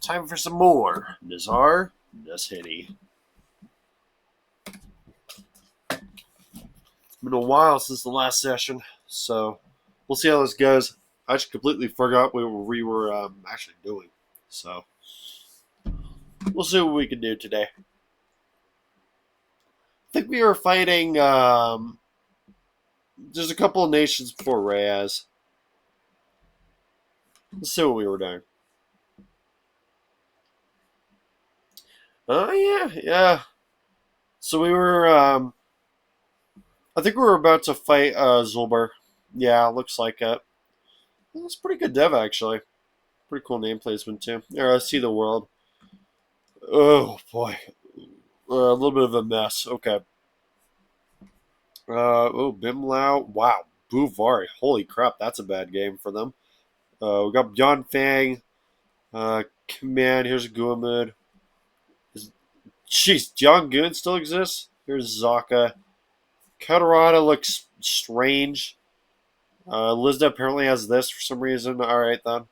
time for some more Nazar, Nazhni. It's been a while since the last session, so we'll see how this goes. I just completely forgot what we were actually doing, so we'll see what we can do today. I think we were fighting. There's a couple of nations before Reyes. Let's see what we were doing. Oh yeah. So we were. I think we were about to fight Zulber. Yeah, looks like it. That's pretty good dev actually. Pretty cool name placement too. Yeah, I see the world. Oh boy, a little bit of a mess. Okay. Bimlao. Wow, Buvari. Holy crap, that's a bad game for them. We got Beyond Fang. Command. Here's Guamud. Jeez, John Goon still exists. Here's Zaka. Katarada looks strange. Lizda apparently has this for some reason. Alright then.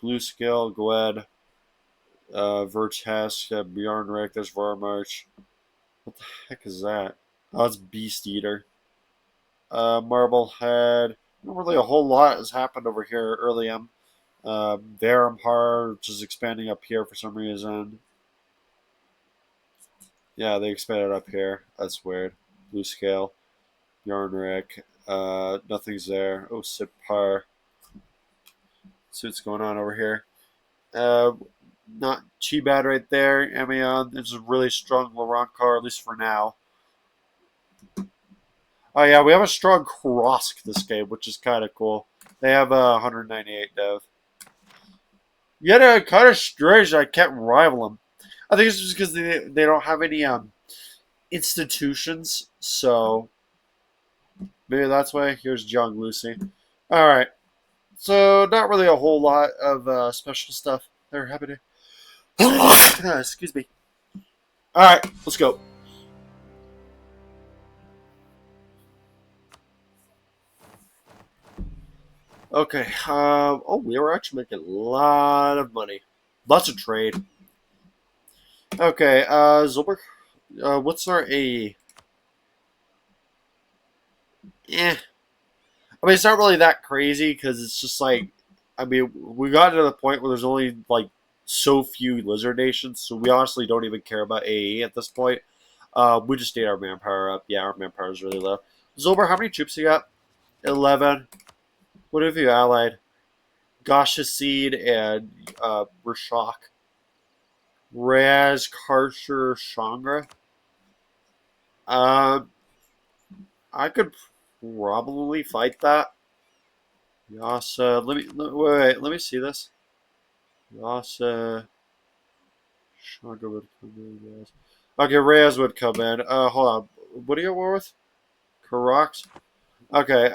Blue Skill, Gwed, Vertesk, Bjorn Rick, there's Varmarch. What the heck is that? Oh, it's Beast Eater. Marblehead. Not really a whole lot has happened over here early on. Varamhar, which is expanding up here for some reason. Yeah, they expanded up here. That's weird. Blue Scale. Yarnrick. Nothing's there. Oh, Sipar. See what's going on over here. Not too bad right there. Amion. There's a really strong Laurent car, at least for now. Oh yeah, we have a strong Krosk this game, which is kind of cool. They have 198 dev. Yet kind of strange I can't rival them. I think it's just because they don't have any institutions, so maybe that's why. Here's John Lucy. All right, so not really a whole lot of special stuff. They're happy to. Excuse me. All right, let's go. Okay. Oh, we were actually making a lot of money. Lots of trade. Okay. Zolberg. What's our AE? I mean, it's not really that crazy because it's just like, I mean, we got to the point where there's only like so few lizard nations, so we honestly don't even care about AE at this point. We just need our manpower up. Yeah, our manpower is really low. Zolber, how many troops you got? 11. What have you allied? Gasha Seed and Rashok. Raz, Karcher, Shangra. Um, I could probably fight that. Yasa, wait, let me see this. Yasa, Shangra would come in. Yes. Okay, Raz would come in. Hold on. What do you got war with? Karax. Okay.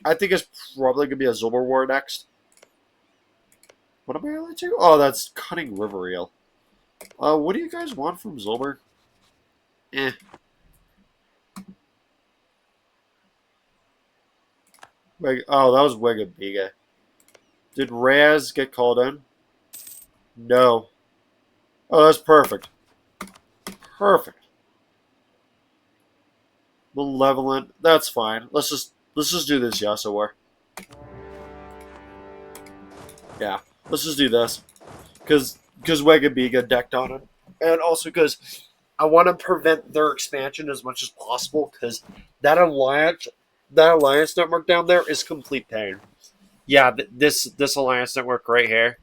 I think it's probably gonna be a Zilber War next. What am I allied to? Oh, that's Cutting River Eel. What do you guys want from Zilber? Eh. Oh, that was Wigabiga. Did Raz get called in? No. Oh, that's perfect. Perfect. Malevolent. That's fine. Let's just do this Yasa War. Yeah. Let's just do this. Because Wigabiga decked on it. And also because I want to prevent their expansion as much as possible because that alliance network down there is complete pain. Yeah, this alliance network right here.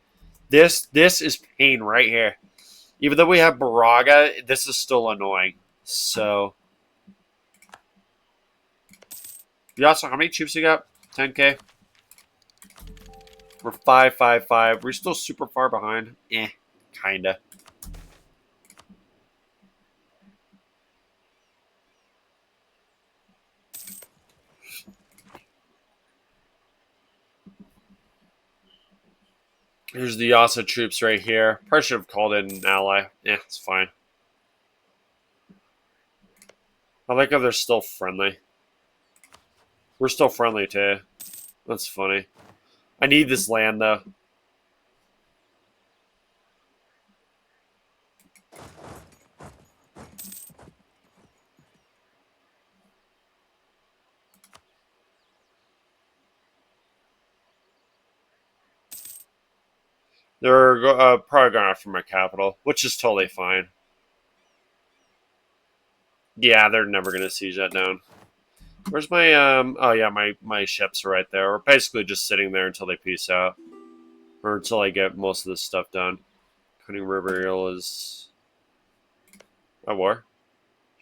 This is pain right here. Even though we have Baraga, this is still annoying. So, yeah. So how many troops you got? 10K. We're 555. We're still super far behind. Kinda. Here's the Yasa troops right here. Probably should have called in an ally. It's fine. I like how they're still friendly. We're still friendly too. That's funny. I need this land though. They're probably going after my capital, which is totally fine. Yeah, they're never going to siege that down. Where's my Oh yeah, my ships are right there. We're basically just sitting there until they peace out, or until I get most of this stuff done. Cunning River Eel is a war.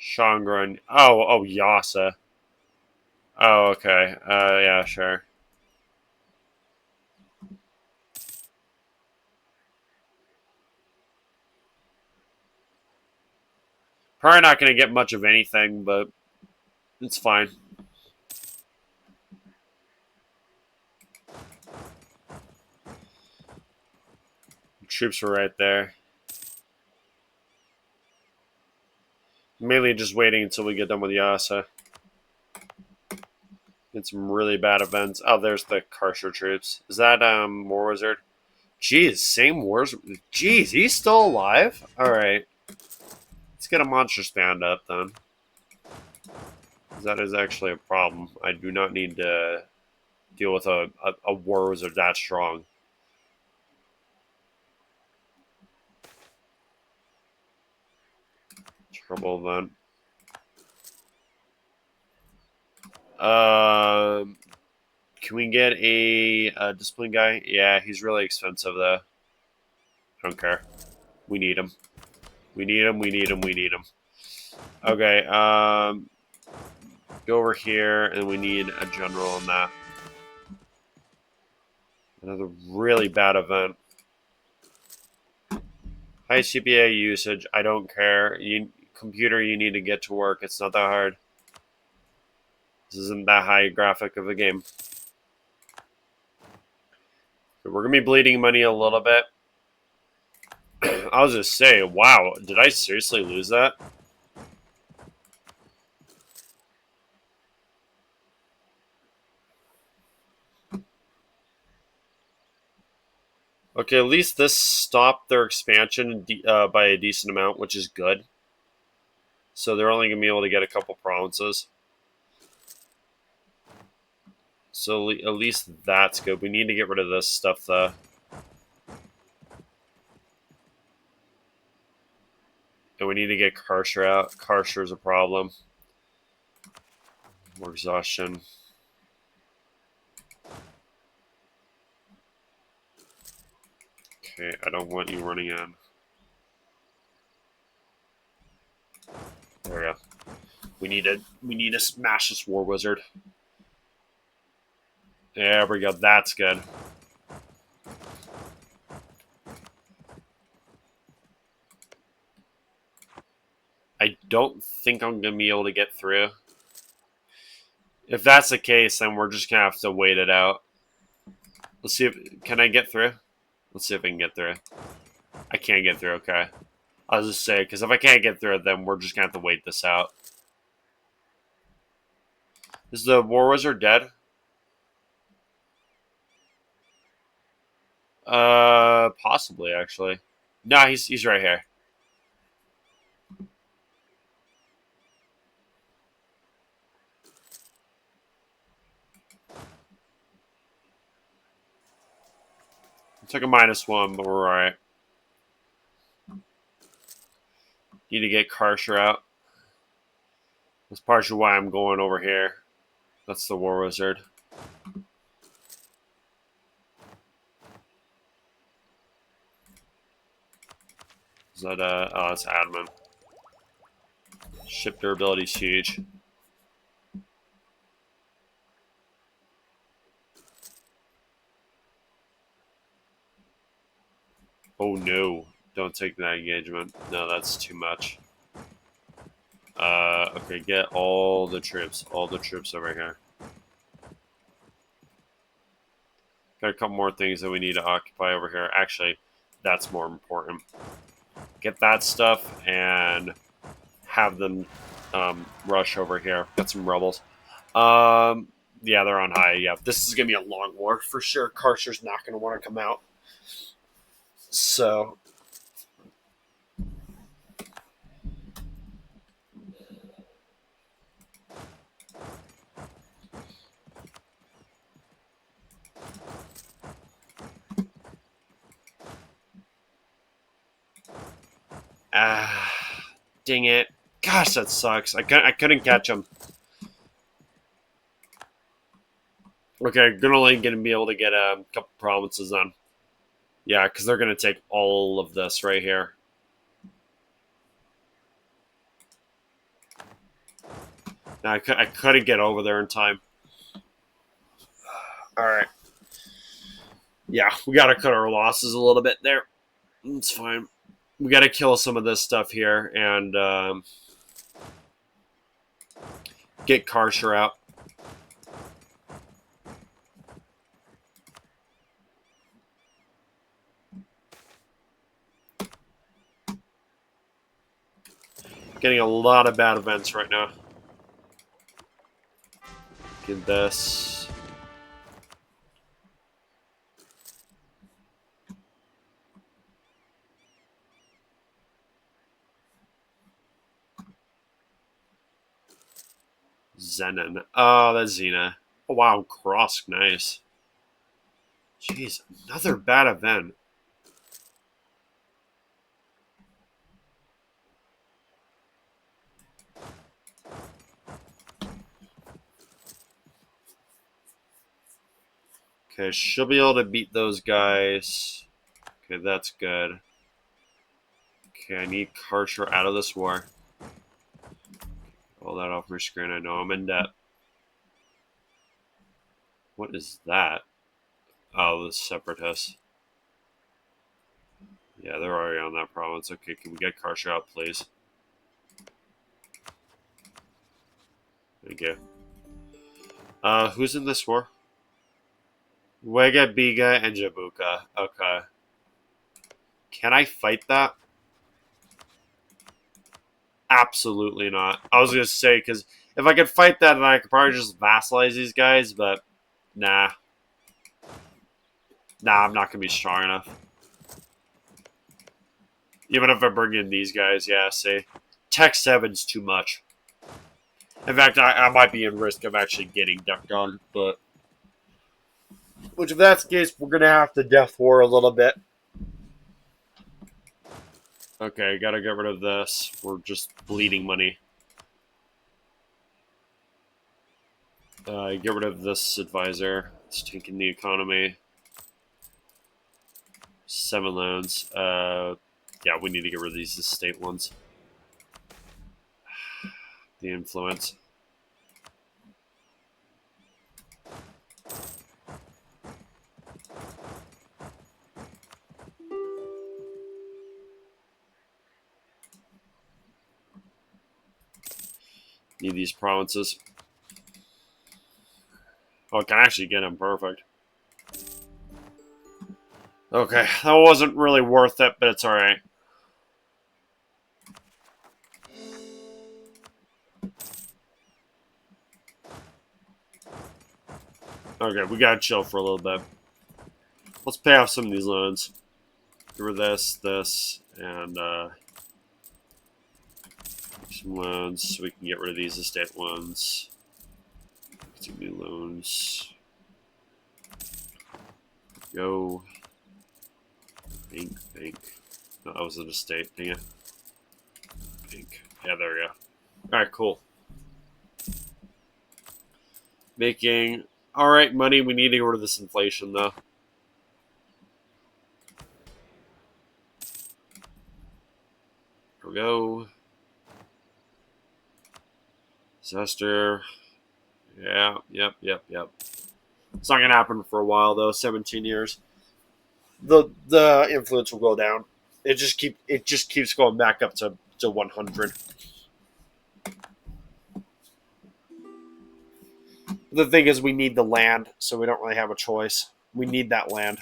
Shangren. Oh, Yasa. Oh, okay. Yeah, sure. Probably not going to get much of anything, but it's fine. The troops are right there. Mainly just waiting until we get done with Yasa. Get some really bad events. Oh, there's the Karsher troops. Is that War Wizard? Jeez, same Wars. Jeez, he's still alive. All right, let's get a monster stand up then. That is actually a problem. I do not need to deal with a War Wizard that strong. Trouble event. Uh, can we get a discipline guy? Yeah, he's really expensive though. I don't care. We need him. We need him. We need him. We need him. Okay. Go over here, and we need a general on that. Another really bad event. High CPA usage. I don't care. Computer, you need to get to work. It's not that hard. This isn't that high graphic of a game. So we're gonna be bleeding money a little bit. I was just say, wow, did I seriously lose that? Okay, at least this stopped their expansion by a decent amount, which is good. So they're only gonna be able to get a couple provinces. So at least that's good. We need to get rid of this stuff though. And we need to get Karsher out. Karsher is a problem. More exhaustion. Okay, I don't want you running in. There we go. We need to smash this War Wizard. There we go. That's good. I don't think I'm gonna be able to get through. If that's the case, then we're just gonna have to wait it out. Let's see if can I get through. Let's see if I can get through. I can't get through. Okay. I'll just say because if I can't get through it, then we're just gonna have to wait this out. Is the War Wizard dead? Possibly actually. No, he's right here. I took a -1, but we're alright. Need to get Karsher out. That's partially why I'm going over here. That's the War Wizard. Is that oh, it's admin. Ship durability is huge. Oh no! Don't take that engagement. No, that's too much. Okay, get all the troops over here. Got a couple more things that we need to occupy over here. Actually, that's more important. Get that stuff and have them rush over here. Got some rebels. Yeah, they're on high. Yeah, this is gonna be a long war for sure. Karsher's not gonna want to come out. So Ah, dang it. Gosh, that sucks. I couldn't catch him. Okay, good only going to be able to get a couple provinces then. Yeah, because they're going to take all of this right here. Now, I couldn't get over there in time. All right. Yeah, we got to cut our losses a little bit there. It's fine. We got to kill some of this stuff here and get Karsher out. Getting a lot of bad events right now. Get this. Zenon. Oh, that's Xena. Oh, wow. Krosk. Nice. Jeez. Another bad event. Okay, she'll be able to beat those guys. Okay, that's good. Okay, I need Karsher out of this war. All that off my screen. I know I'm in debt. What is that? Oh, the separatists. Yeah, they're already on that province. Okay, can we get Karsher out, please? Thank you. Who's in this war? Wega, Biga, and Jabuka. Okay. Can I fight that? Absolutely not. I was gonna say because if I could fight that, then I could probably just vassalize these guys. But nah, I'm not gonna be strong enough. Even if I bring in these guys, yeah. See, Tech 7's too much. In fact, I might be in risk of actually getting ducked on. But which, if that's the case, we're gonna have to death war a little bit. Okay, gotta get rid of this. We're just bleeding money. Get rid of this advisor. It's taking the economy. 7 loans. Yeah, we need to get rid of these estate ones. The influence. Need these provinces. Oh, I can actually get them perfect. Okay, that wasn't really worth it, but it's alright. Okay, we gotta chill for a little bit. Let's pay off some of these loans. Get rid of this, and some loans so we can get rid of these estate loans. Some new loans. Go. Bank. No, that was an estate. Dang it. Bank. Yeah, there we go. Alright, cool. Making alright money. We need to get rid of this inflation, though. Here we go. Disaster. Yeah, yep. It's not gonna happen for a while though. 17 years. The influence will go down. It just keeps going back up to 100. The thing is, we need the land, so we don't really have a choice. We need that land.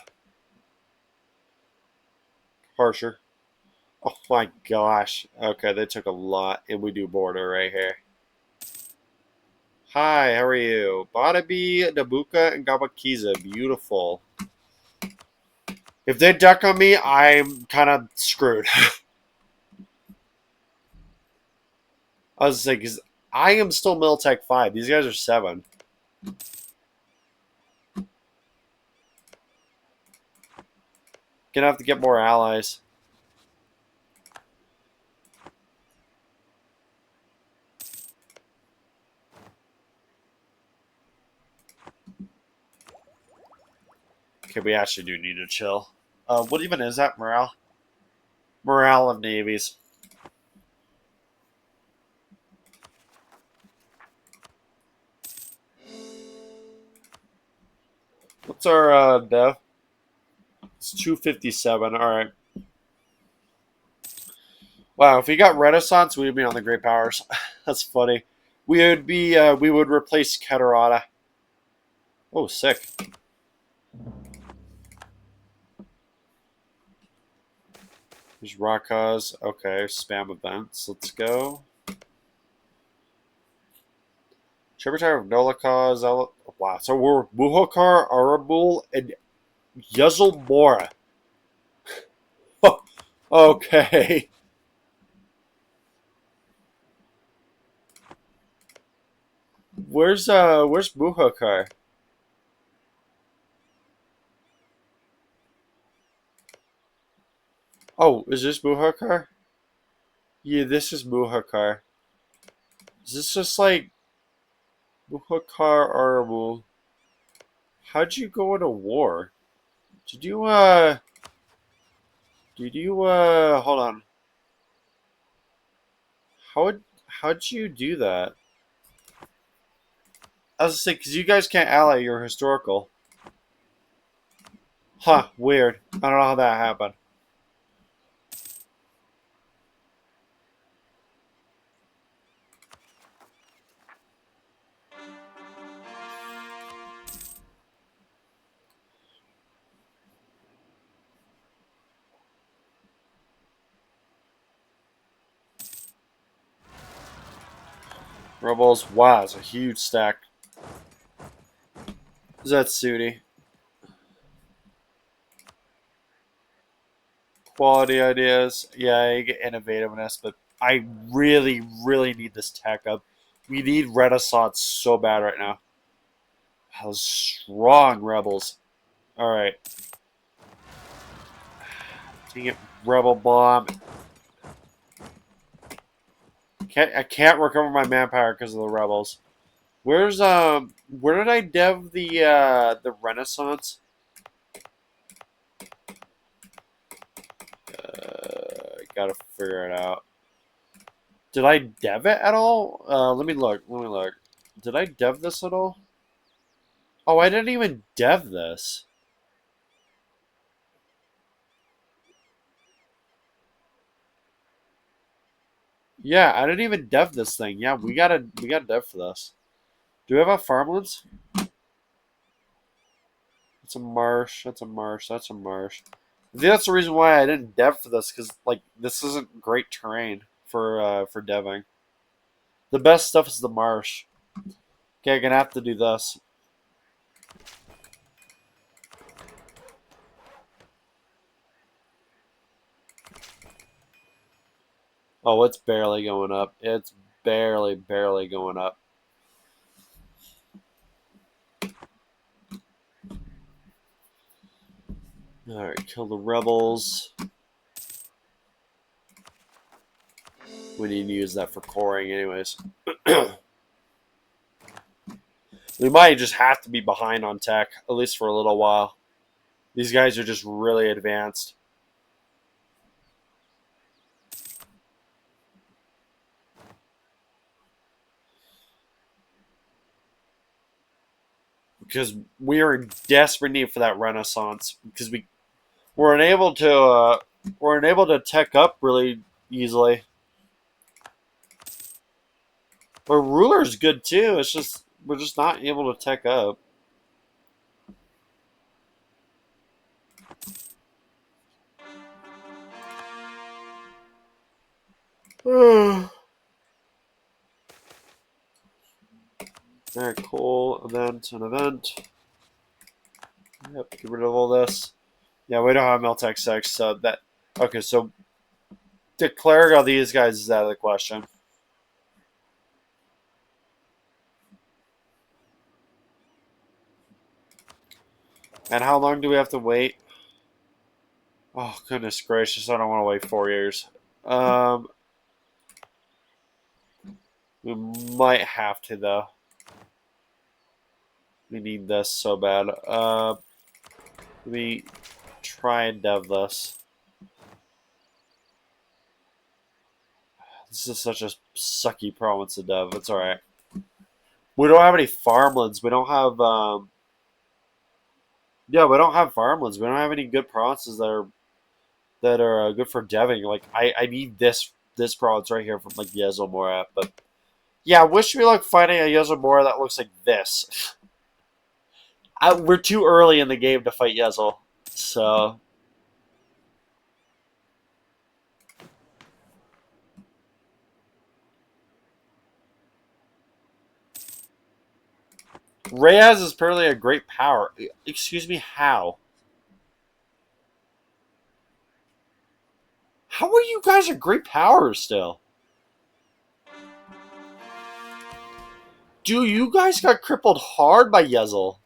Harsher. Oh my gosh. Okay, they took a lot, and we do border right here. Hi, how are you? Badabi, Dabuka, and Gabakiza. Beautiful. If they duck on me, I'm kind of screwed. I was like, because I am still Miltech 5. These guys are 7. Gonna have to get more allies. we actually do need to chill. What even is that? Morale? Morale of navies. What's our dev? It's 257. All right. Wow, if we got Renaissance, we'd be on the Great Powers. That's funny. We would replace Catarata. Oh, sick. There's Rakas. Okay, spam events. Let's go. Tributary of Nolakas. Wow, so we're Muhokar, Arabul, and Yuzzle Okay. Where's Muhokar? Oh, is this Muhokar? Yeah, this is Muhokar. Is this just like Muhokar Arabul? How'd you go into war? Did you hold on. How'd you do that? I was gonna say, because you guys can't ally your historical. Huh, weird. I don't know how that happened. Rebels, wow, it's a huge stack. Zetsudi. Quality ideas. Yeah, you get innovativeness, but I really, really need this tech up. We need Renaissance so bad right now. How strong Rebels. Alright. Dang it, Rebel Bomb. I can't recover my manpower because of the Rebels. Where did I dev the Renaissance? Gotta figure it out. Did I dev it at all? Let me look. Let me look. Did I dev this at all? Oh, I didn't even dev this. Yeah, I didn't even dev this thing. Yeah, we gotta dev for this. Do we have a farmlands? That's a marsh. That's a marsh. That's a marsh. I think that's the reason why I didn't dev for this, because like this isn't great terrain for deving. The best stuff is the marsh. Okay, I'm gonna have to do this. Oh, it's barely going up. It's barely going up. Alright, kill the rebels. We need to use that for coring anyways. We might just have to be behind on tech, at least for a little while. These guys are just really advanced. Because we are in desperate need for that renaissance. Because we're unable to tech up really easily. Our ruler's good too. It's just we're just not able to tech up. Alright, cool. Event, an event. Yep, get rid of all this. Yeah, we don't have Meltech 6, so that... Okay, so declaring all these guys is out of the question. And how long do we have to wait? Oh, goodness gracious, I don't want to wait 4 years. Um, we might have to, though. We need this so bad. Let me try and dev this. This is such a sucky province to dev. It's alright. We don't have any farmlands. We don't have yeah, we don't have farmlands. We don't have any good provinces that are good for deving. Like I need this province right here from like Yezomora. But yeah, I wish we like finding a Yezomora that looks like this. We're too early in the game to fight Yezel. So Reyes is apparently a great power. Excuse me, how? How are you guys a great power still? Dude, you guys got crippled hard by Yezel.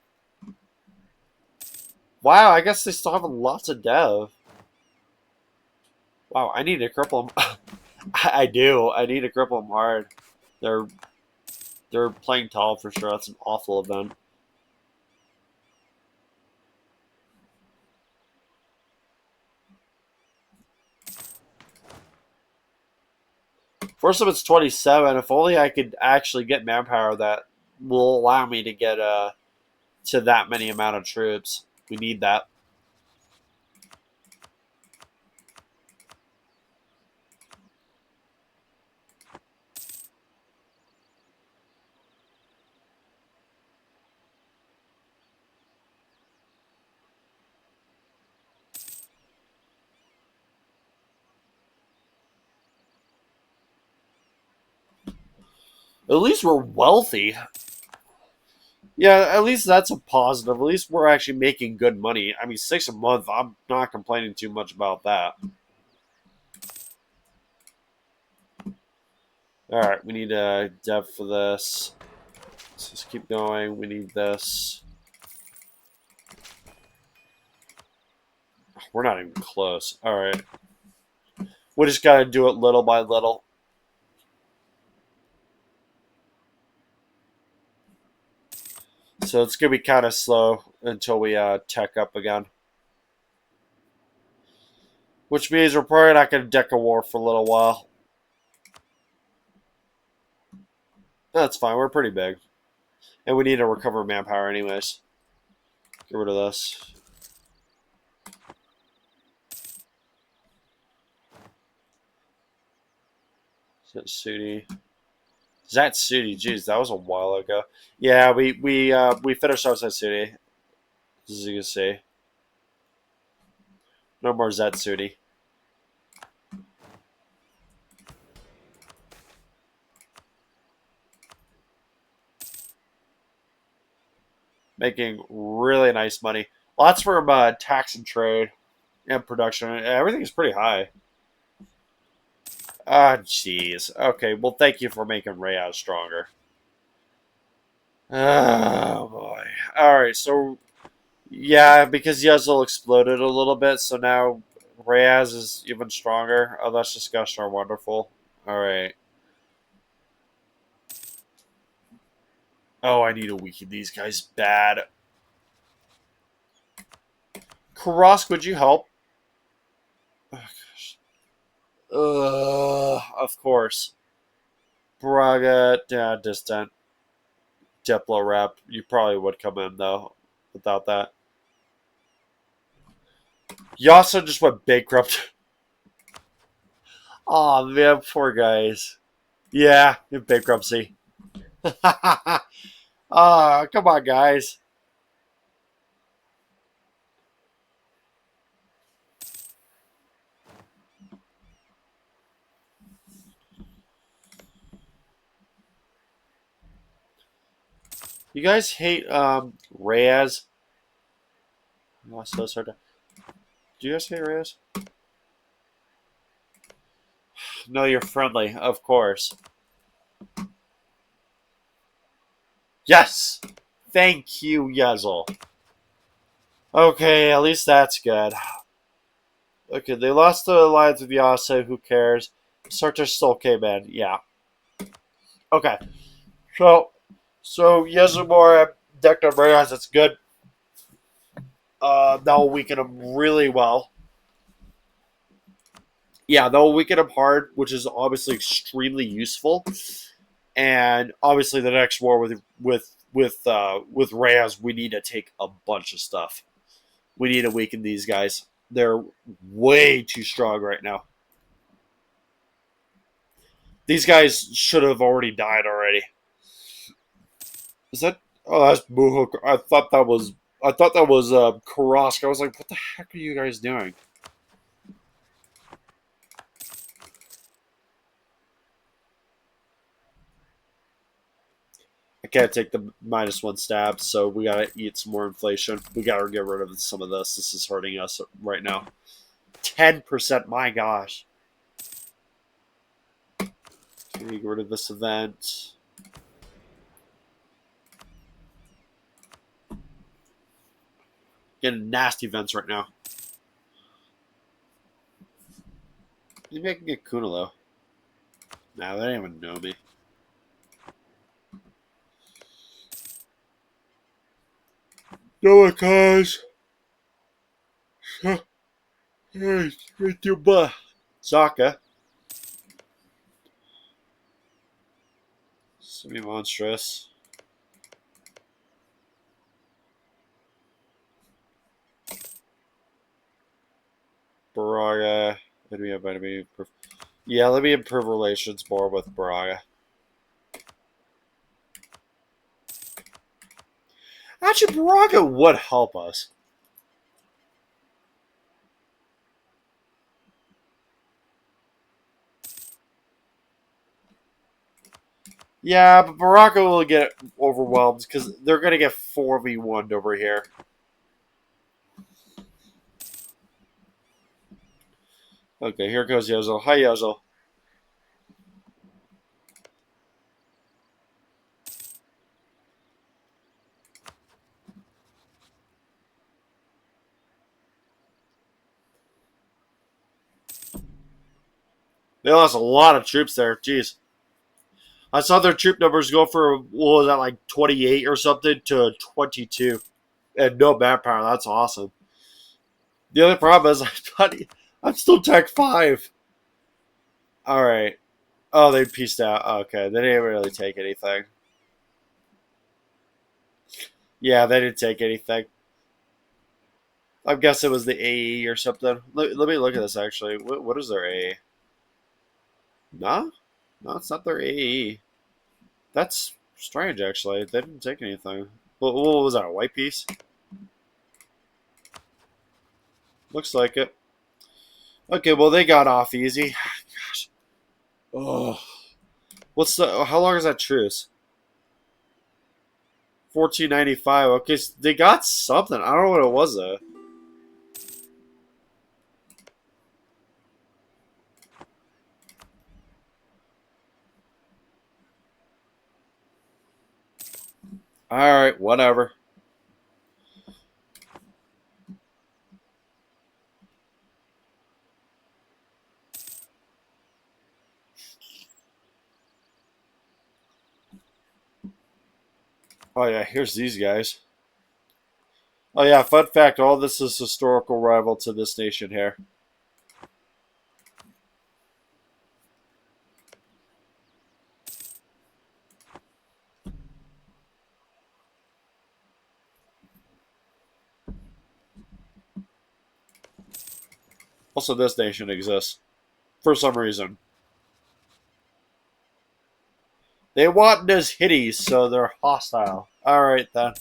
Wow, I guess they still have lots of dev. Wow, I need to cripple them. I do. I need to cripple them hard. They're they're playing tall for sure. That's an awful event. First of it's 27. If only I could actually get manpower that will allow me to get to that many amount of troops. We need that. At least we're wealthy. Yeah, at least that's a positive. At least we're actually making good money. I mean, 6 a month. I'm not complaining too much about that. All right, we need a dev for this. Let's just keep going. We need this. We're not even close. All right, we just gotta do it little by little. So it's gonna be kind of slow until we tech up again. Which means we're probably not gonna deck a war for a little while. That's fine. We're pretty big, and we need to recover manpower anyways. Get rid of this. Zatsuni. Zatsuni. Jeez, that was a while ago. Yeah, we finished our Zatsuni. As you can see, no more Zatsuni. Making really nice money. Lots from tax and trade and production. Everything is pretty high. Ah, jeez. Okay, well, thank you for making Reyes stronger. Oh boy. All right, so yeah, because Yezel exploded a little bit, so now Reyes is even stronger. Oh, that's discussion are wonderful. All right. Oh, I need to weaken these guys bad. Karask, would you help? Oh, gosh. Of course. Braga, yeah, distant. Diplo rep. You probably would come in though, without that. Yasa just went bankrupt. Oh man, poor guys. Yeah, in bankruptcy. Come on, guys. You guys hate Reyes? Oh, so sorry. Do you guys hate Reyes? No, you're friendly, of course. Yes! Thank you, Yezel. Okay, at least that's good. Okay, they lost the alliance with Yasa, who cares? Sartre still came in, yeah. Okay, so Yezumora decked on Reyes, that's good. That'll weaken them really well. Yeah, they'll weaken them hard, which is obviously extremely useful. And obviously, the next war with Reyes, we need to take a bunch of stuff. We need to weaken these guys. They're way too strong right now. These guys should have already died already. Is that? Oh, that's Buhok. I thought that was Karask. I was like, what the heck are you guys doing? I can't take the -1 stab, so we gotta eat some more inflation. We gotta get rid of some of this. This is hurting us right now. 10%. My gosh. Can we get rid of this event? Getting nasty events right now. Maybe I can get Kunalo. Nah, they don't even know me. No, guys. Hey, right your butt. Zaka. Semi-monstrous. Baraga. Yeah, let me improve relations more with Baraga. Actually, Baraga would help us. Yeah, but Baraka will get overwhelmed because they're going to get 4v1'd over here. Okay, here goes Yozo. Hi, Yozo. They lost a lot of troops there. Jeez. I saw their troop numbers go from, what was that, like 28 or something to 22. And no manpower. That's awesome. The other problem is I'm still Tech 5. Alright. Oh, they pieced out. Okay, they didn't really take anything. Yeah, they didn't take anything. I guess it was the AE or something. Let me look at this actually. What is their AE? No? No, it's not their AE. That's strange actually. They didn't take anything. What was that, a white piece? Looks like it. Okay, well they got off easy. Gosh. Oh. How long is that truce? 1495. Okay, so they got something. I don't know what it was though. Alright, whatever. Oh yeah, here's these guys. Oh yeah, fun fact, all this is historical rival to this nation here. Also, this nation exists. For some reason. They want this hitties, so they're hostile. Alright then.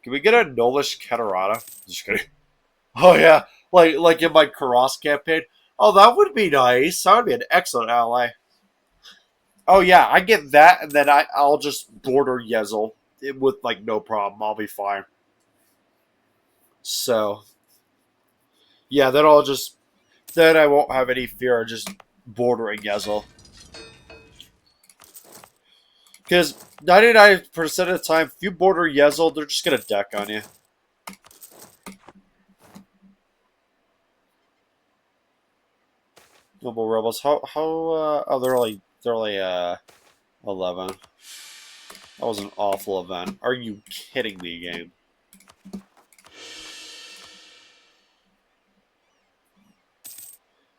Can we get a Nolish Catarata? Just kidding. Oh yeah, like in my Karas campaign. Oh, that would be nice. That would be an excellent ally. Oh yeah, I get that, and then I'll just border Yezel with like no problem. I'll be fine. So yeah, then I won't have any fear of just bordering Yezel. Because 99% of the time, if you border Yezel, they're just gonna deck on you. Noble rebels. How oh they're only It's only 11. That was an awful event. Are you kidding me, game?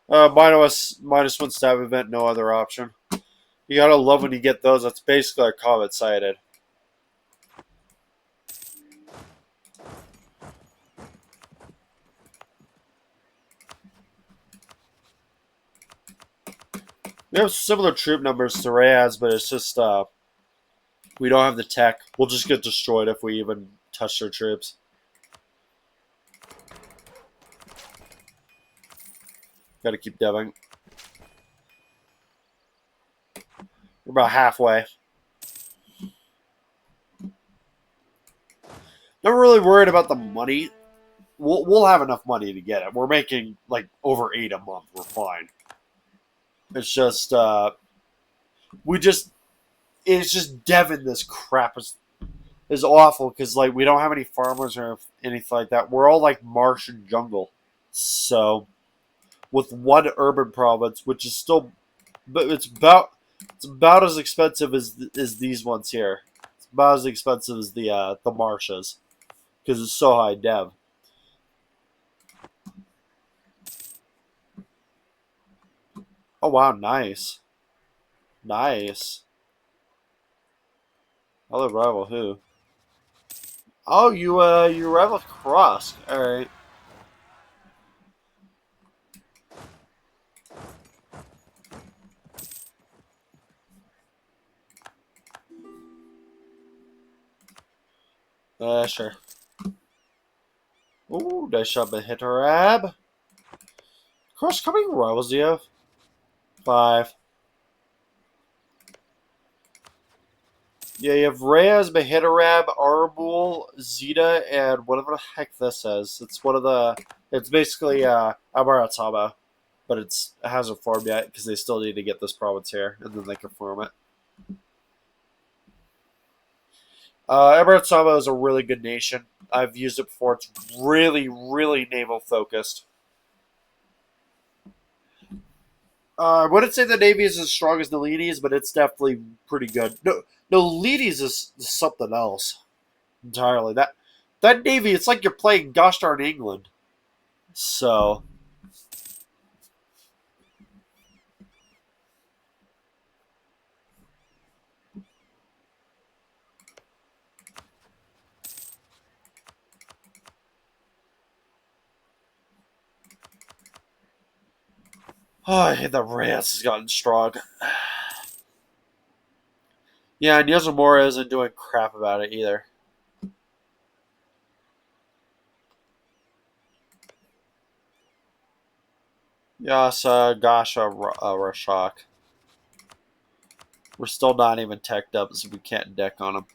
Minus one stab event, no other option. You gotta love when you get those. That's basically a comet sighted. We have similar troop numbers to Reyes, but it's just we don't have the tech. We'll just get destroyed if we even touch their troops. Gotta keep deving. We're about halfway. Not really worried about the money. We'll have enough money to get it. We're making like over 8 a month. We're fine. It's just it's just deving this crap is awful because like we don't have any farmers or anything like that. We're all like marsh and jungle. So with one urban province, which is still, but it's about as expensive as these ones here. It's about as expensive as the marshes because it's so high dev. Oh wow, nice, nice. Other rival who? Oh, you rival Cross. All right. Sure. Ooh, nice shot by Hitarab. Cross, how many rivals do you have? 5. Yeah, you have Reyes, Behitarab, Arbul, Zeta, and whatever the heck this is. It's one of the. It's basically Abaratsaba, but it hasn't formed yet because they still need to get this province here, and then they can form it. Abaratsaba is a really good nation. I've used it before. It's really, really naval focused. I wouldn't say the Navy is as strong as the Leadies, but it's definitely pretty good. No, Leadies is something else entirely. That Navy, it's like you're playing gosh darn England. So, I hate that Reyes has gotten strong. Yeah, and Yozamora isn't doing crap about it either. Yes, gosh, Rashok. We're still not even teched up, so we can't deck on him.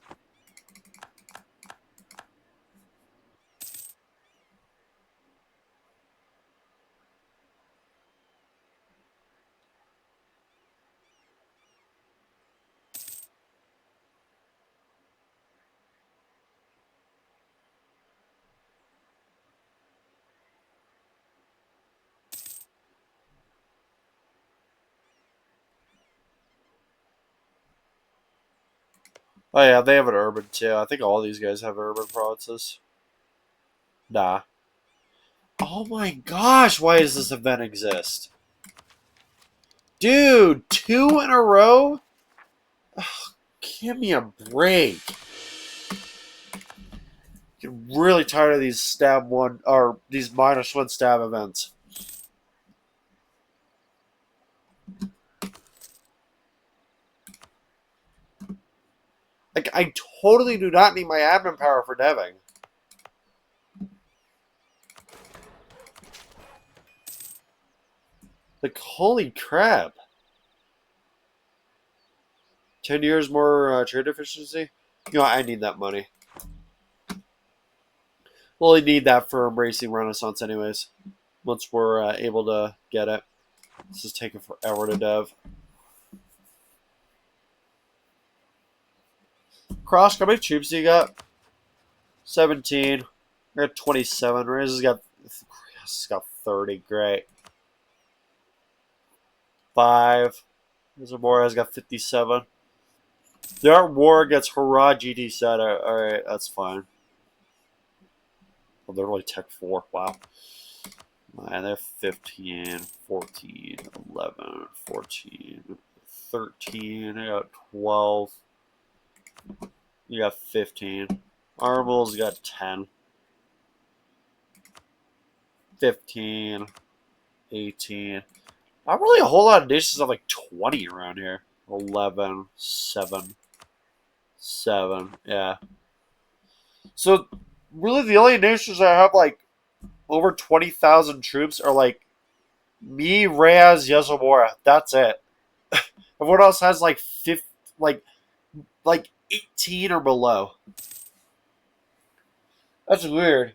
Oh yeah, they have an urban too. I think all these guys have urban provinces. Nah. Oh my gosh, why does this event exist? Dude, 2 in a row? Ugh, give me a break. I'm really tired of these stab one or these -1 stab events. Like I totally do not need my admin power for deving. Like holy crap. 10 years more trade efficiency? You know, I need that money. Well, I need that for embracing Renaissance, anyways. Once we're able to get it, this is taking forever to dev. Cross, how many troops do you got? 17. We're at 27. Riz has got 30. Great. 5. Zamora's got 57. They aren't war against Hurrah GT Center. Alright, that's fine. Oh, they're only Tech 4. Wow. And they're 15, 14, 11, 14, 13. I got 12. You got 15. Armor's got 10. 15. 18. Not really a whole lot of nations have like 20 around here. 11, 7, 7. Yeah. So, really, the only nations that have like over 20,000 troops are like me, Reyes, Yezomora. That's it. Everyone else has like 50, like 18 or below. That's weird.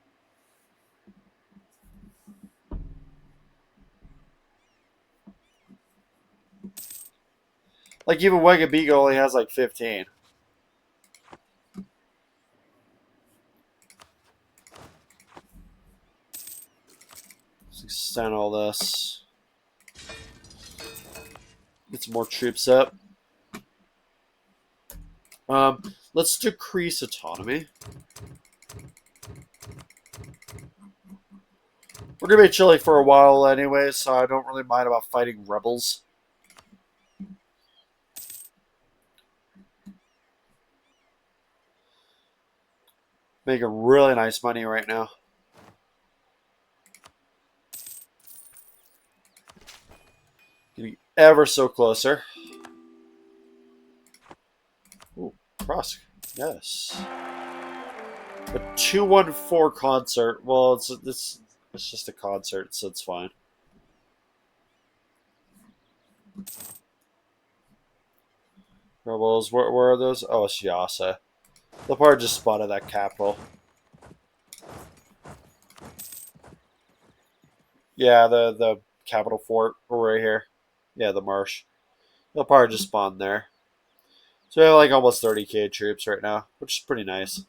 Like even Wagabigo only has like 15. Let's extend all this. Get some more troops up. Let's decrease autonomy. We're gonna be chilly for a while anyway, so I don't really mind about fighting rebels. Making really nice money right now. Getting ever so closer. Ooh, cross. Yes. A 214 concert. Well, it's just a concert, so it's fine. Rebels, where are those? Oh, it's Yasa. The part just spotted that capital. Yeah, the capital fort right here. Yeah, the marsh. The part just spawned there. So we have like almost 30k troops right now, which is pretty nice.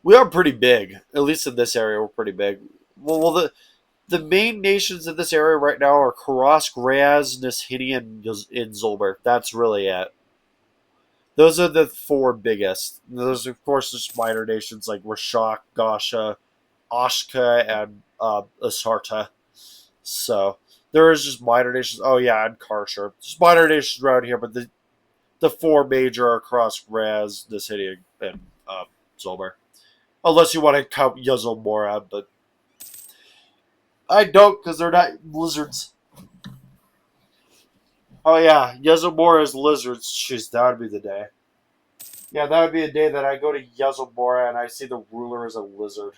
We are pretty big. At least in this area, we're pretty big. Well, the main nations in this area right now are Karask, Raz, Nazhni, and Zolber. That's really it. Those are the four biggest. There's, of course, just minor nations like Rashok, Gasha, Ashka, and Asarta. So there is just minor nations. Oh, yeah, and Karshur. Just minor nations around here, but the four major are across Raz, Nazhni, and Zolber. Unless you want to count Yazomora, but I don't because they're not lizards. Oh yeah, Yazumora's lizards. Jeez, that would be the day. Yeah, that would be a day that I go to Yazumora and I see the ruler as a lizard.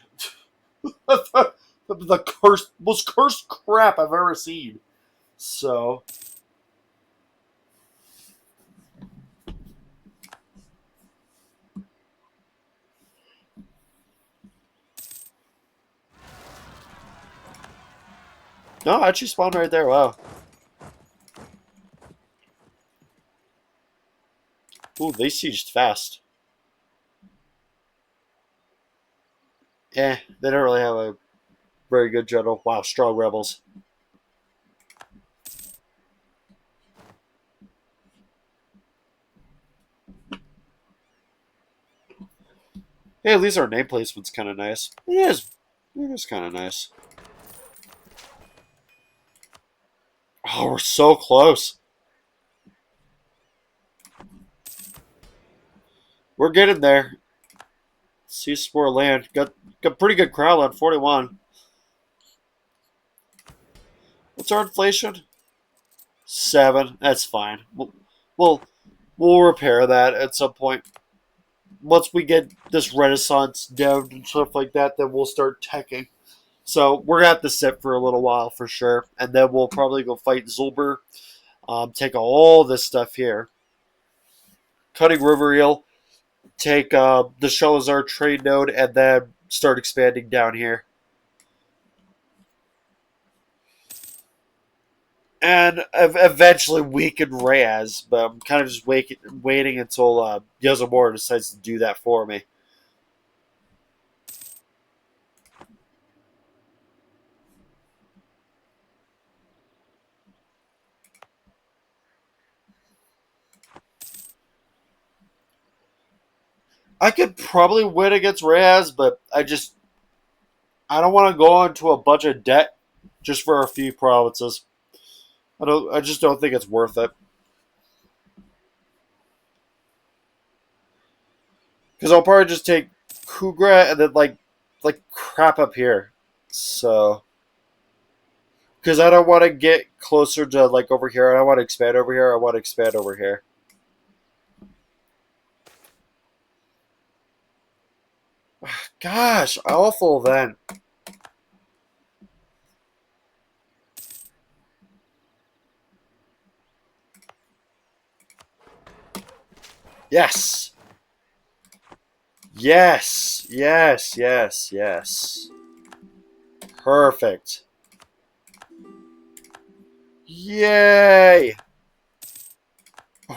The cursed, most cursed crap I've ever seen. So, no, I actually spawned right there. Wow. Ooh, they sieged fast. They don't really have a very good general. Wow, strong rebels. Hey, at least our name placement's kind of nice. It is. It is kind of nice. Oh, we're so close. We're getting there. See some more land. Got pretty good crowd on 41. What's our inflation? 7. That's fine. We'll, we'll repair that at some point. Once we get this Renaissance down and stuff like that, then we'll start teching. So we're gonna have to sit for a little while for sure, and then we'll probably go fight Zulber. Take all this stuff here. Cutting River Eel. Take the Shelazar trade node, and then start expanding down here. And eventually weaken Reyes, but I'm kind of just waiting until Yazamora decides to do that for me. I could probably win against Reyes, but I don't want to go into a bunch of debt just for a few provinces. I just don't think it's worth it. Because I'll probably just take Kugra and then like crap up here. So because I don't want to get closer to like over here. I don't want to expand over here. I want to expand over here. Gosh, awful then. Yes. Yes. Yes. Yes. Yes. Perfect. Yay!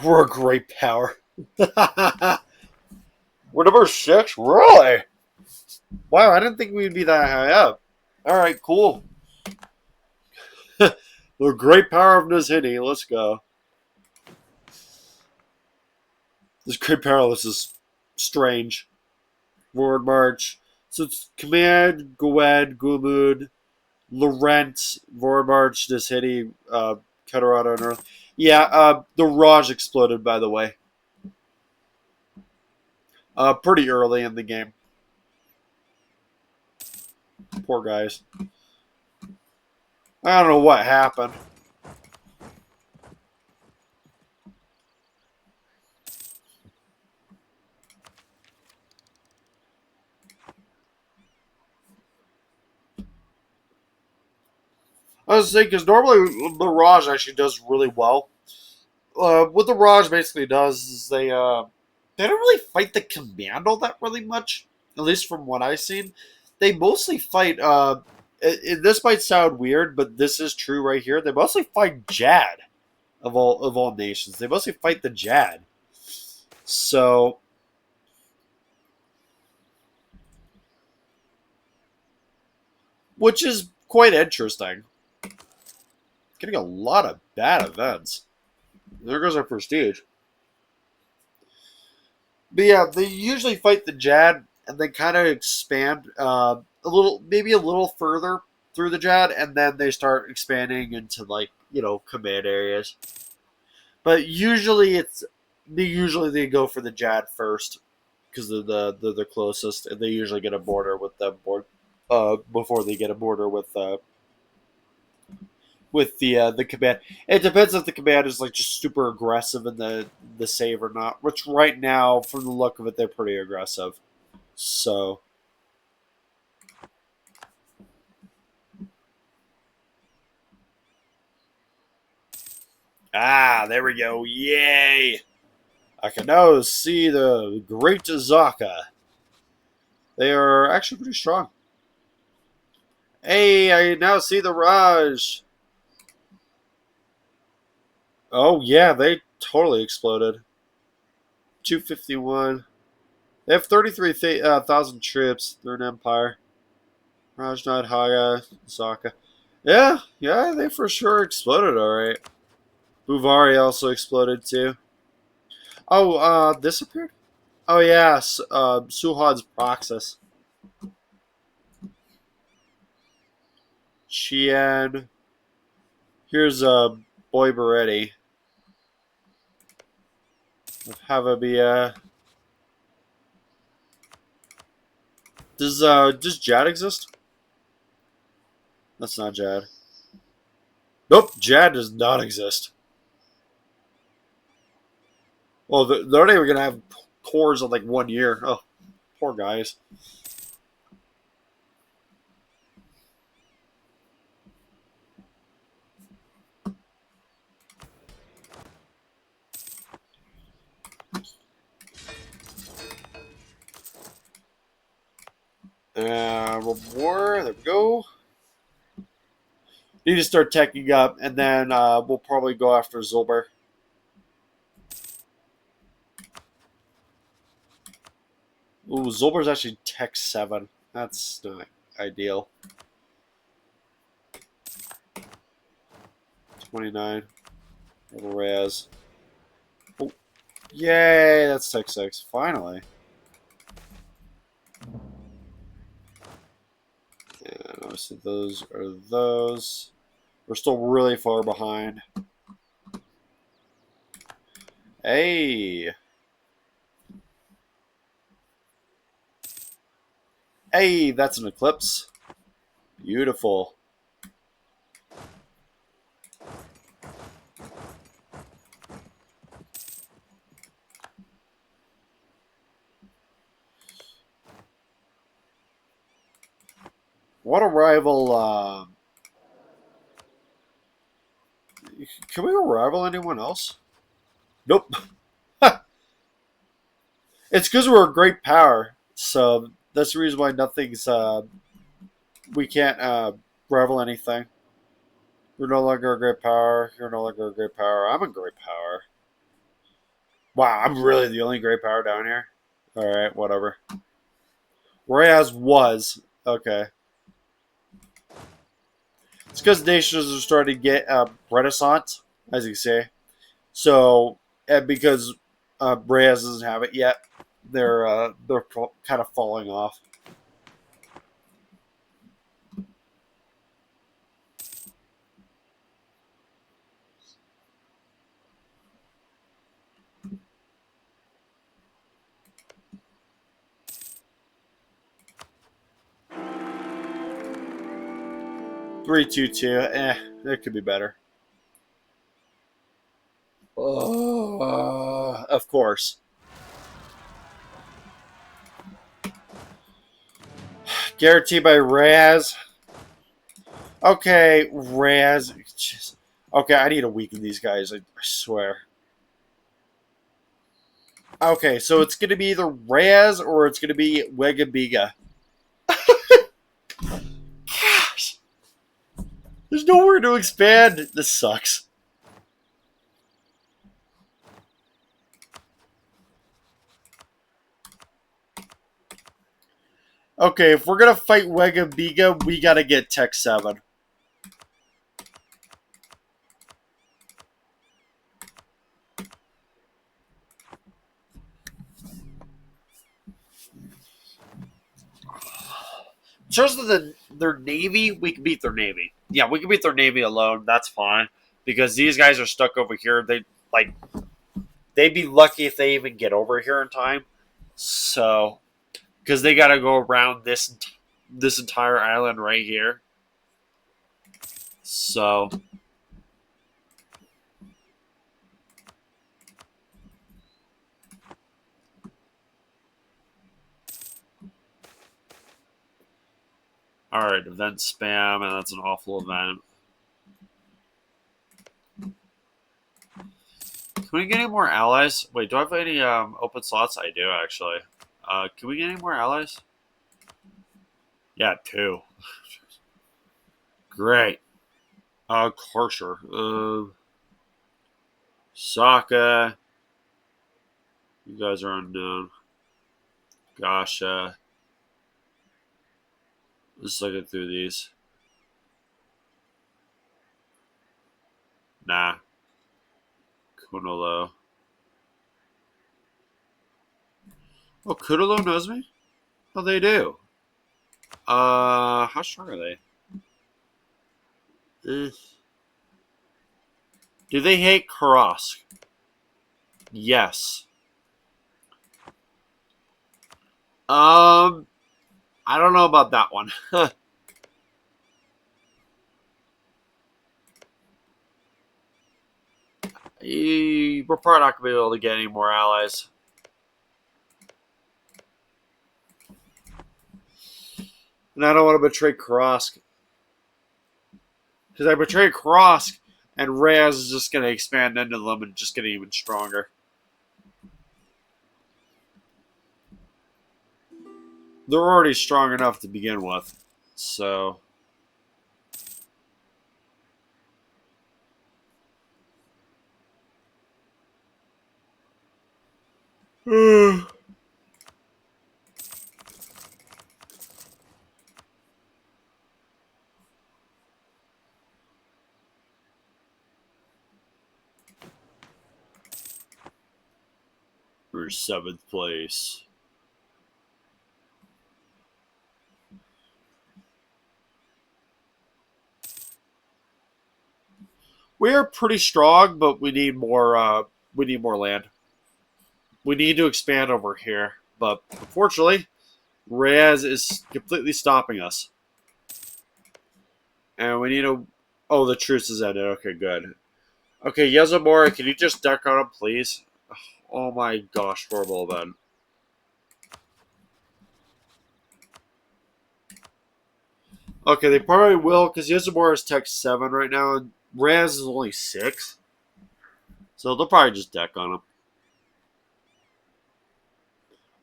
We're a great power. We're number 6? Really? Wow, I didn't think we'd be that high up. Alright, cool. The great power of Nazhni. Let's go. This great power, this is strange. Forward march. So it's Command, Gwed, Gumud, Laurent, forward march, Nazhni, Colorado, and Earth. Yeah, the Raj exploded, by the way. Pretty early in the game. Poor guys. I don't know what happened. I was saying because normally the Raj actually does really well. What the Raj basically does is they don't really fight the Commando that really much, at least from what I've seen. They mostly fight. This might sound weird, but this is true right here. They mostly fight Jad of all nations. They mostly fight the Jad. So, which is quite interesting. Getting a lot of bad events. There goes our prestige. But yeah, they usually fight the Jad and then kind of expand a little, maybe a little further through the Jad, and then they start expanding into like command areas. But usually they go for the Jad first because they're the closest, and they usually get a border with them before they get a border with the command. It depends if the command is like just super aggressive in the save or not. Which right now, from the look of it, they're pretty aggressive. So there we go. Yay! I can now see the Great Zaka. They are actually pretty strong. Hey, I now see the Raj. Oh yeah, they totally exploded. 251. They have 33,000 troops. They're an empire. Rajnad, Haga, Zaka. Yeah, they for sure exploded, alright. Buvari also exploded too. Oh, disappeared? Oh, yeah, Suhad's Proxus. Chien. Here's Boy Beretti. Havabia. Does Jad exist? That's not Jad. Nope, Jad does not exist. Well, they're not even gonna have cores in like 1 year. Oh, poor guys. War. There we go. Need to start teching up, and then we'll probably go after Zolber. Ooh, Zolber's actually Tech 7. That's not ideal. 29. Little Raz. Oh, yay, that's Tech 6. Finally. So those are those. We're still really far behind. Hey. Hey, that's an eclipse. Beautiful. What a rival. Can we rival anyone else? Nope. It's because we're a great power. So that's the reason why nothing's. We can't rival anything. We're no longer a great power. You're no longer a great power. I'm a great power. Wow, I'm really the only great power down here. Alright, whatever. Whereas was. Okay. It's because nations are starting to get renaissance, as you say. So, and because Reyes doesn't have it yet, they're kind of falling off. Three two two. It could be better. Of course. Guaranteed by Raz. Okay, Raz. Okay, I need to weaken these guys. I swear. Okay, so it's gonna be either Raz or it's gonna be Wegabiga. Gosh, there's nowhere to expand. This sucks. Okay, if we're gonna fight Wegabiga, we gotta get Tech 7. In terms of their navy, we can beat their navy. Yeah, we can beat their navy alone. That's fine because these guys are stuck over here. They'd be lucky if they even get over here in time. So because they got to go around this entire island right here. So all right, event spam, and that's an awful event. Can we get any more allies? Wait, do I have any open slots? I do actually. Can we get any more allies? Yeah, two. Great. Karsher. Sokka. You guys are unknown. Gosh, just looking through these. Nah. Kunalo. Oh, Kunalo knows me? Oh, they do. How strong are they? Eh. Do they hate Karask? Yes. I don't know about that one. We're probably not gonna be able to get any more allies. And I don't want to betray Karask. Because I betray Karask, and Reyes is just gonna expand into them and just get even stronger. They're already strong enough to begin with. So we're 7th place. We are pretty strong, but we need more. We need more land. We need to expand over here, but unfortunately, Reyes is completely stopping us, and we need to. Oh, the truce is ended. Okay, good. Okay, Yezomora, can you just duck on him, please? Oh my gosh, horrible event. Okay, they probably will because Yezomora is Tech 7 right now, and Reyes is only 6. So they'll probably just deck on him.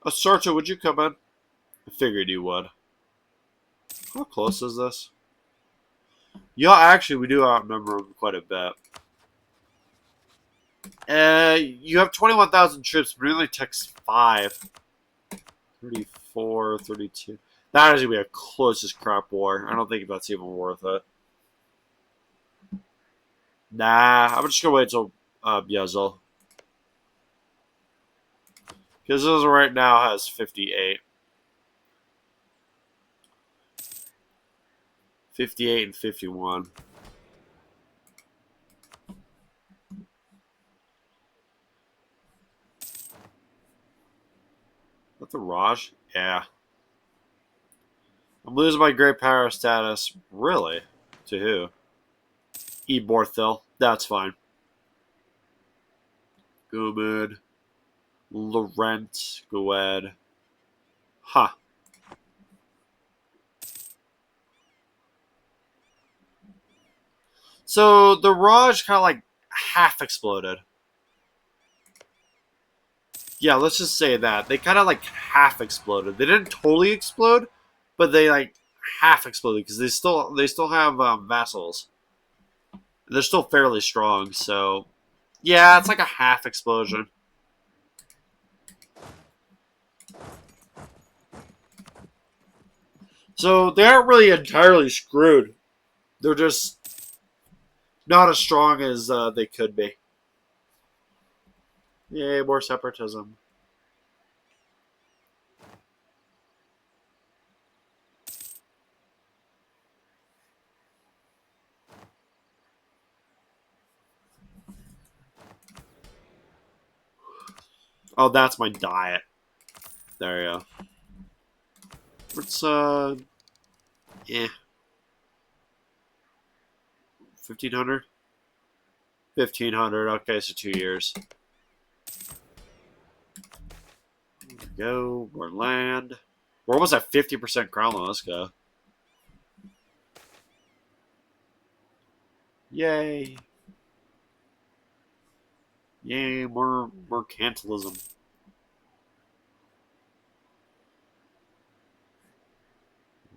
Sarcha, would you come in? I figured you would. How close is this? Yeah, actually, we do outnumber them quite a bit. You have 21,000 troops, but it only takes 5. 34, 32. That is going to be a closest crap war. I don't think that's even worth it. Nah, I'm just going to wait until Yezel. Because Yezel right now has 58. 58 and 51. That's the Raj? Yeah. I'm losing my great power status. Really? To who? Eborthil. That's fine. Gumud. Laurent. Gued. Huh. So the Raj kind of like half exploded. Yeah, let's just say that. They kind of like half exploded. They didn't totally explode, but they like half exploded because they still have vassals. They're still fairly strong, so yeah, it's like a half explosion. So they aren't really entirely screwed. They're just not as strong as they could be. Yay, more separatism. Oh, that's my diet. There you go. It's yeah, 1,500. 1,500. Okay, so 2 years. There we go. More land. We're almost at 50% crown loan. Let's go. Yay. Yay, more mercantilism.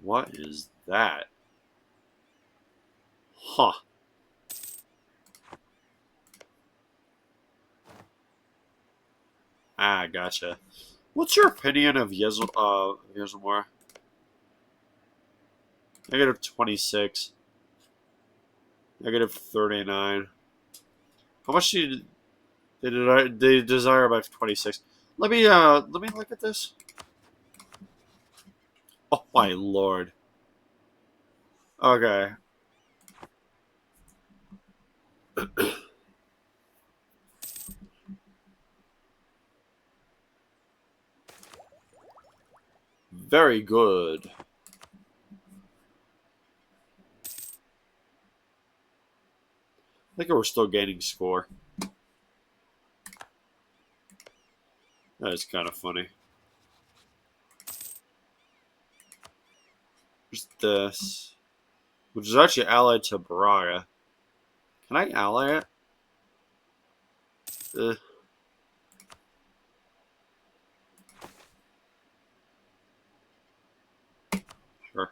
What is that? Huh. Ah, gotcha. What's your opinion of Yezomora? -26. -39. How much they desire by 26? Let me look at this. Oh my lord. Okay. Very good. I think we're still gaining score. That is kind of funny. There's this, which is actually allied to Braga. Can I ally it? Uh, sure.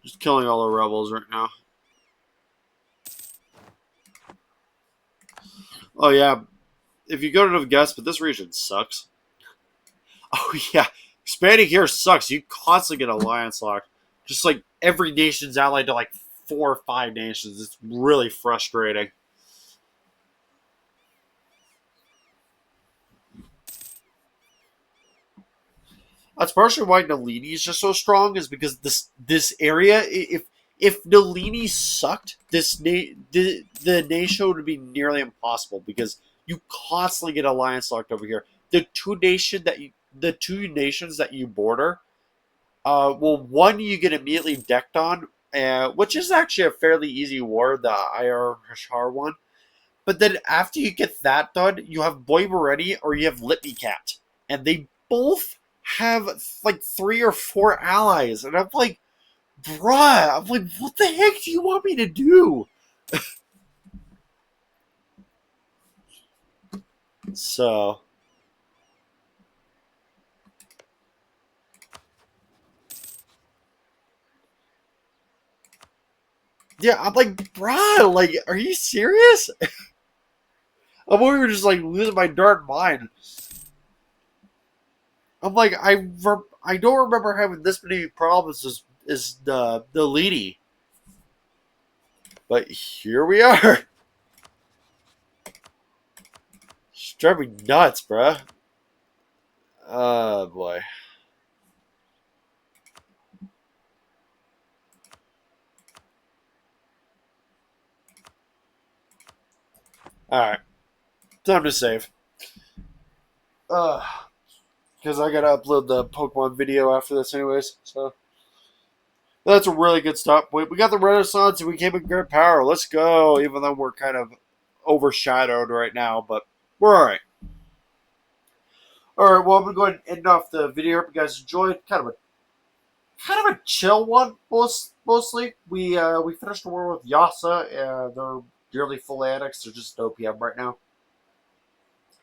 Just killing all the rebels right now. Oh yeah, if you go to guess, but this region sucks. Oh yeah, expanding here sucks. You constantly get alliance locked. Just like every nation's allied to like 4 or 5 nations. It's really frustrating. That's partially why Nalini is just so strong, is because this area, if Nalini sucked, the nation would be nearly impossible because you constantly get alliance locked over here. The two nations that you border, well, one you get immediately decked on, which is actually a fairly easy war, the IR Hashar one. But then after you get that done, you have Boy Moretti or you have Litany Cat. And they both have like 3 or 4 allies. And I'm like, bruh, I'm like, what the heck do you want me to do? So, yeah, I'm like, bruh, like, are you serious? I'm over here just like losing my darn mind. I'm like, I don't remember having this many problems as the Leedy. But here we are. It's driving me nuts, bruh. Oh boy. Alright. Time to save. Because I gotta upload the Pokemon video after this anyways. So that's a really good stop point. We got the Renaissance and we came in great power. Let's go. Even though we're kind of overshadowed right now, but we're alright. Alright, well I'm gonna go ahead and end off the video. Hope you guys enjoyed. Kind of a chill one, mostly. We finished the war with Yasa, and they're nearly full addicts. They're just OPM right now.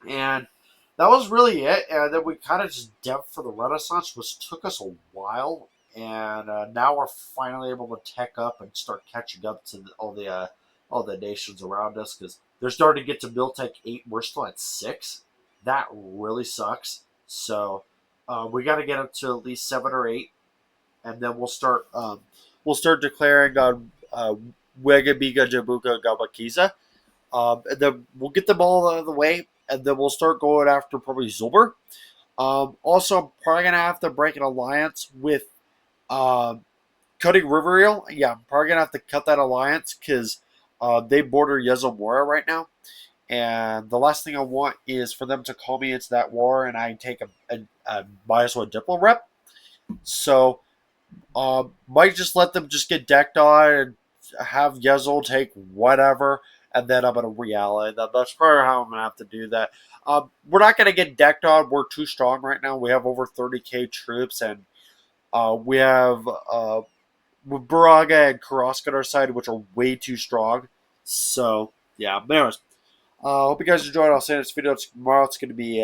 And that was really it. And then we kind of just devved for the Renaissance, which took us a while. And now we're finally able to tech up and start catching up to all the nations around us because they're starting to get to Miltech 8. We're still at 6. That really sucks. So we got to get up to at least 7 or 8, and then we'll start declaring on Wegabiga, Jabuka, Gabakiza. And then we'll get them all out of the way, and then we'll start going after probably Zulber. Also, I'm probably gonna have to break an alliance with Cutting River Eel. Yeah, I'm probably gonna have to cut that alliance because they border Yezomora right now, and the last thing I want is for them to call me into that war and I take a minus one Diplo rep. So might just let them just get decked on and have Yezel take whatever, and then I'm gonna reallay that. That's probably how I'm gonna have to do that. We're not gonna get decked on. We're too strong right now. We have over 30k troops, and we have Baraga and Karask on our side, which are way too strong. So yeah. But anyways, hope you guys enjoyed. I'll see you in this video tomorrow. It's gonna be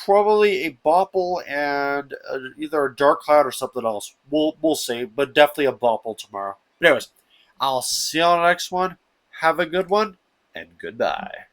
probably a Bopple and either a Dark Cloud or something else. We'll see, but definitely a Bopple tomorrow. But anyways, I'll see you on the next one. Have a good one, and goodbye.